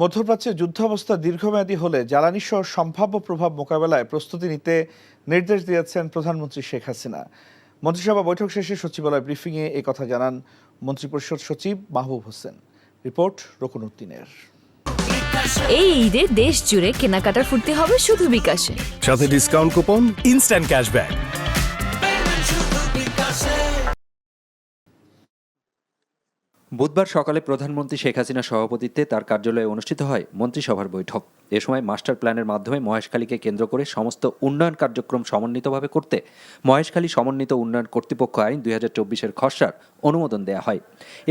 মধ্যপ্রাচ্যে যুদ্ধাবস্থা দীর্ঘমেয়াদী হলে জ্বালানি সহ সম্ভাব্য প্রভাব মোকাবেলায় প্রস্তুতি নিতে নির্দেশ দিয়েছেন প্রধানমন্ত্রী শেখ হাসিনা। মন্ত্রিসভা বৈঠক শেষে সচিবালয় ব্রিফিংয়ে এ কথা জানান মন্ত্রিপরিষদ সচিব মাহবুব হোসেন। রিপোর্ট রকুনউদ্দিনের। এই ঈদে দেশ জুড়ে কেনাকাটার ফুর্তি হবে শুধু বিকাশে, সাথে ডিসকাউন্ট কুপন, ইনস্ট্যান্ট ক্যাশব্যাক। বুধবার সকালে প্রধানমন্ত্রী শেখ হাসিনার সভাপতিত্বে তার কার্যালয়ে অনুষ্ঠিত হয় মন্ত্রিসভার বৈঠক। এ সময় মাস্টার প্ল্যানের মাধ্যমে মহেশখালীকে কেন্দ্র করে সমস্ত উন্নয়ন কার্যক্রম সমন্বিতভাবে করতে মহেশখালী সমন্বিত উন্নয়ন কর্তৃপক্ষ আইন 2024-এর খসড়ার অনুমোদন দেওয়া হয়।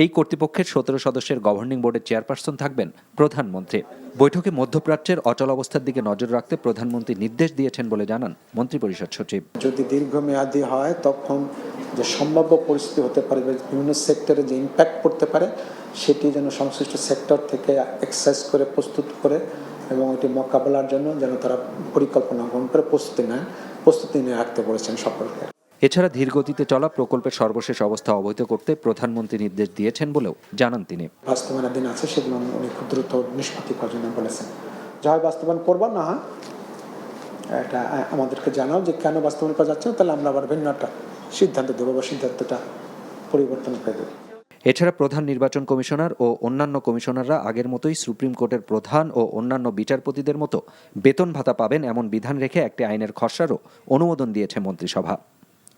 এই কর্তৃপক্ষের 17 সদস্যের গভর্নিং বোর্ডের চেয়ারপারসন থাকবেন প্রধানমন্ত্রী। বৈঠকে মধ্যপ্রাচ্যের অচল অবস্থার দিকে নজর রাখতে প্রধানমন্ত্রী নির্দেশ দিয়েছেন বলে জানান মন্ত্রিপরিষদ সচিব। যদি দীর্ঘমেয়াদী হয় তখন যে সম্ভাব্য পরিস্থিতি হতে পারে, বিভিন্ন সেক্টরে যে ইম্প্যাক্ট পড়তে পারে, সেটি যেন সংশ্লিষ্ট সেক্টর থেকে এক্সারসাইজ করে প্রস্তুত করে এবং এটি মোকাবেলার জন্য যেন তারা পরিকল্পনা গ্রহণ করে প্রস্তুতি নিয়ে রাখতে বলেছেন সকলকে। এছাড়া ধীরগতিতে চলা প্রকল্পের সর্বশেষ অবস্থা অবহিত করতে প্রধানমন্ত্রী নির্দেশ দিয়েছেন বলেও জানান তিনি। বাস্তবায়নাধীন আছে, সেগুলো উনি খুব দ্রুত নিষ্পত্তি করার জন্য বলেছেন। যা হয় বাস্তবায়ন করবো না হয় এটা আমাদেরকে জানাও যে কেন বাস্তবায়ন করা যাচ্ছে না, তাহলে আমরা আবার ভিন্ন একটা সিদ্ধান্ত দেবো বা সিদ্ধান্তটা পরিবর্তন করে দেবো। এছাড়া প্রধান নির্বাচন কমিশনার ও অন্যান্য কমিশনাররা আগের মতোই সুপ্রিম কোর্টের প্রধান ও অন্যান্য বিচারপতিদের মতো বেতন ভাতা পাবেন এমন বিধান রেখে একটি আইনের খসড়ারও অনুমোদন দিয়েছে মন্ত্রিসভা।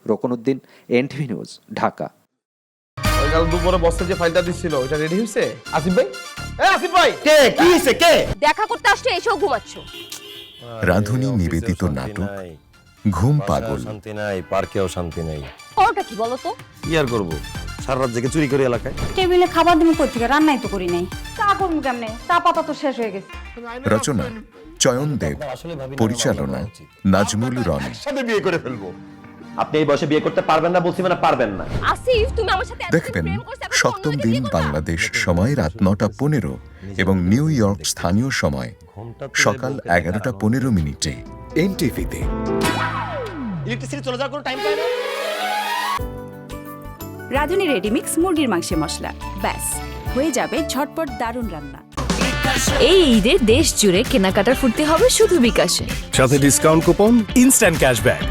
রকুনউদ্দিন, এনটিভি নিউজ, ঢাকা। কাল দুপুরে বসে যে ফাইলটা দিছিল ওটা রেডি হইছে? আসিফ ভাই, আসিফ ভাই, কে কি হইছে? কে দেখা করতে আসছে এসেও ঘুমাচ্ছ? রাধুনী নিবেদিত নাটক ঘুম পাগল। শান্তি নাই, পার্কেও শান্তি নাই। ওটা কি বলো তো? কি আর করবো, সারা রাত জেগে চুরি করে এলাকায়। টেবিলে খাবার তুমি কোথা থেকে? রান্নাই তো করি নাই। চা করবো কেমনে? চা পাতা তো শেষ হয়ে গেছে। রচনা চয়ন দেব, পরিচালনা নাজমুল রনি। সাথে বিয়ে করে ফেলবো। আপনি এই বয়সে বিয়ে করতে পারবেন না বলছি, মানে পারবেন না। আসিফ, তুমি আমার সাথে দেখবেন সপ্তম দিন বাংলাদেশ সময় রাত 9:15 এবং নিউ ইয়র্ক স্থানীয় সময় সকাল 11:15 এনটিভিতে। ইলেকট্রিসিটি চলে যাওয়ার কোনো টাইম পায় না। রাঁধুনি রেডিমিক্স মুরগির মাংসের মশলা, ব্যাস হয়ে যাবে ঝটপট দারুণ রান্না। এই ঈদে দেশ জুড়ে কেনাকাটার ফুর্তি হবে শুধু বিকাশে, সাথে ডিসকাউন্ট কুপন, ইনস্ট্যান্ট ক্যাশব্যাক।